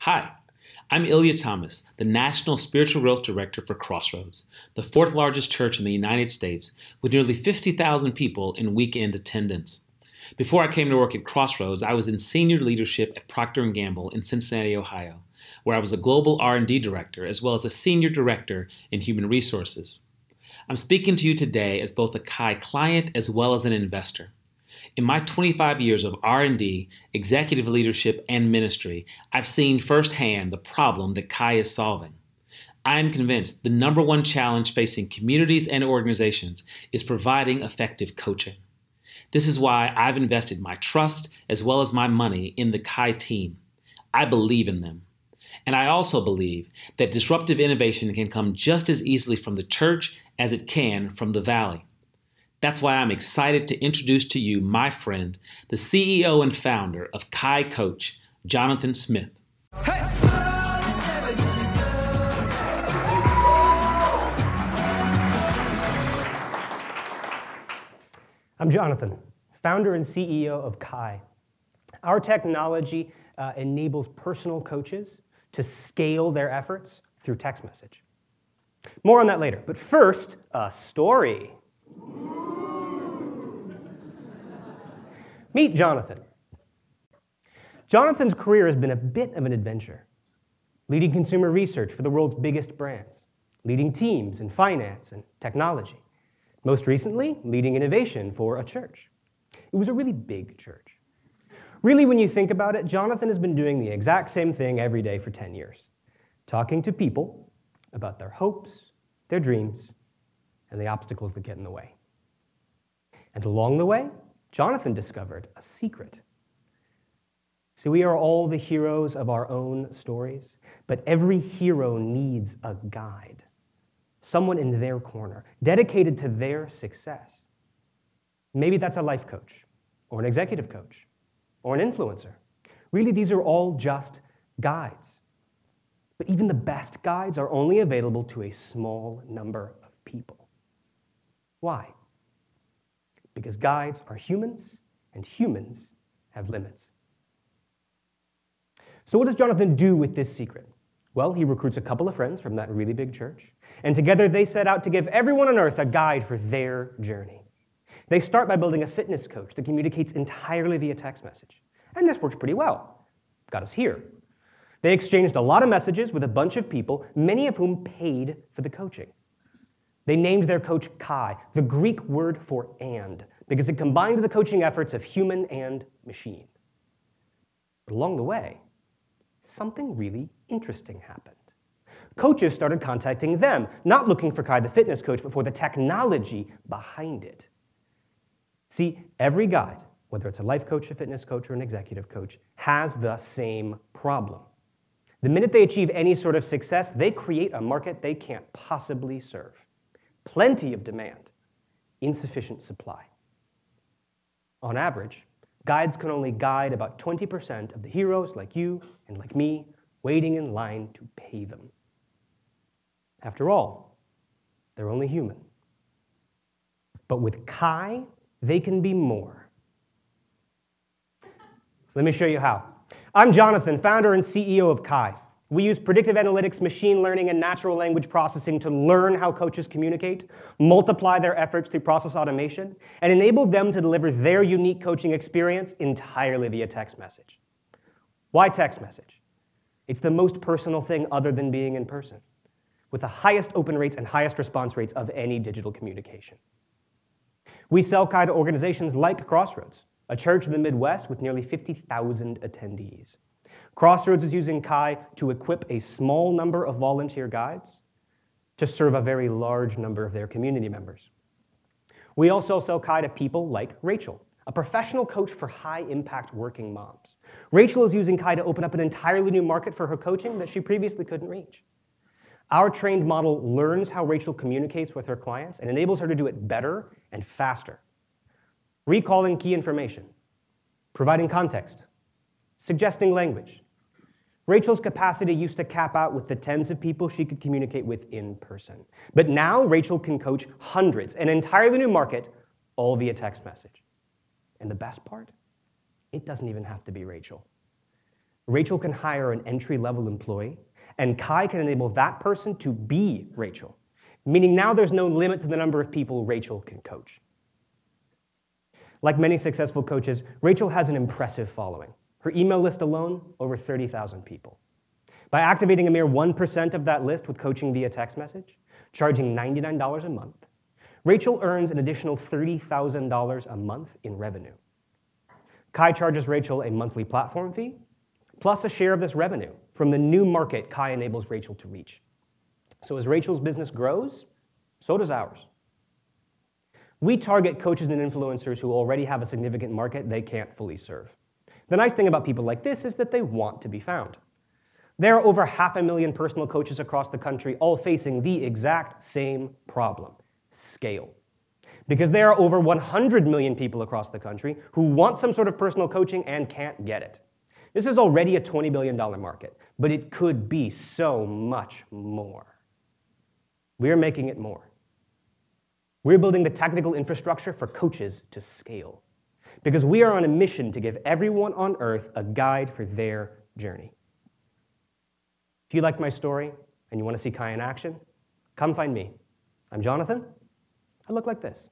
Hi, I'm Ilya Thomas, the National Spiritual Growth Director for Crossroads, the fourth largest church in the United States with nearly 50,000 people in weekend attendance. Before I came to work at Crossroads, I was in senior leadership at Procter & Gamble in Cincinnati, Ohio, where I was a global R&D director as well as a senior director in human resources. I'm speaking to you today as both a Kai client as well as an investor. In my 25 years of R&D, executive leadership, and ministry, I've seen firsthand the problem that Kai is solving. I am convinced the number one challenge facing communities and organizations is providing effective coaching. This is why I've invested my trust as well as my money in the Kai team. I believe in them. And I also believe that disruptive innovation can come just as easily from the church as it can from the valley. That's why I'm excited to introduce to you my friend, the CEO and founder of Kai Coach, Jonathan Smith. Hey! I'm Jonathan, founder and CEO of Kai. Our technology enables personal coaches to scale their efforts through text message. More on that later, but first, a story. Meet Jonathan. Jonathan's career has been a bit of an adventure, leading consumer research for the world's biggest brands, leading teams in finance and technology, most recently, leading innovation for a church. It was a really big church. Really, when you think about it, Jonathan has been doing the exact same thing every day for 10 years, talking to people about their hopes, their dreams, and the obstacles that get in the way. And along the way, Jonathan discovered a secret. See, we are all the heroes of our own stories, but every hero needs a guide, someone in their corner, dedicated to their success. Maybe that's a life coach, or an executive coach, or an influencer. Really, these are all just guides. But even the best guides are only available to a small number of people. Why? Because guides are humans, and humans have limits. So what does Jonathan do with this secret? Well, he recruits a couple of friends from that really big church, and together they set out to give everyone on earth a guide for their journey. They start by building a fitness coach that communicates entirely via text message. And this worked pretty well. Got us here. They exchanged a lot of messages with a bunch of people, many of whom paid for the coaching. They named their coach Kai, the Greek word for "and," because it combined the coaching efforts of human and machine. But along the way, something really interesting happened. Coaches started contacting them, not looking for Kai the fitness coach, but for the technology behind it. See, every guide, whether it's a life coach, a fitness coach, or an executive coach, has the same problem. The minute they achieve any sort of success, they create a market they can't possibly serve. Plenty of demand, insufficient supply. On average, guides can only guide about 20% of the heroes like you and like me waiting in line to pay them. After all, they're only human. But with Kai, they can be more. Let me show you how. I'm Jonathan, founder and CEO of Kai. We use predictive analytics, machine learning, and natural language processing to learn how coaches communicate, multiply their efforts through process automation, and enable them to deliver their unique coaching experience entirely via text message. Why text message? It's the most personal thing other than being in person, with the highest open rates and highest response rates of any digital communication. We sell Kai to organizations like Crossroads, a church in the Midwest with nearly 50,000 attendees. Crossroads is using Kai to equip a small number of volunteer guides to serve a very large number of their community members. We also sell Kai to people like Rachel, a professional coach for high-impact working moms. Rachel is using Kai to open up an entirely new market for her coaching that she previously couldn't reach. Our trained model learns how Rachel communicates with her clients and enables her to do it better and faster. Recalling key information, providing context, suggesting language. Rachel's capacity used to cap out with the tens of people she could communicate with in person. But now Rachel can coach hundreds, an entirely new market, all via text message. And the best part? It doesn't even have to be Rachel. Rachel can hire an entry-level employee, and Kai can enable that person to be Rachel, meaning now there's no limit to the number of people Rachel can coach. Like many successful coaches, Rachel has an impressive following. Her email list alone, over 30,000 people. By activating a mere 1% of that list with coaching via text message, charging $99 a month, Rachel earns an additional $30,000 a month in revenue. Kai charges Rachel a monthly platform fee, plus a share of this revenue from the new market Kai enables Rachel to reach. So as Rachel's business grows, so does ours. We target coaches and influencers who already have a significant market they can't fully serve. The nice thing about people like this is that they want to be found. There are over 500,000 personal coaches across the country, all facing the exact same problem: scale. Because there are over 100 million people across the country who want some sort of personal coaching and can't get it. This is already a $20 billion market, but it could be so much more. We're making it more. We're building the technical infrastructure for coaches to scale, because we are on a mission to give everyone on earth a guide for their journey. If you liked my story and you want to see Kai in action, come find me. I'm Jonathan. I look like this.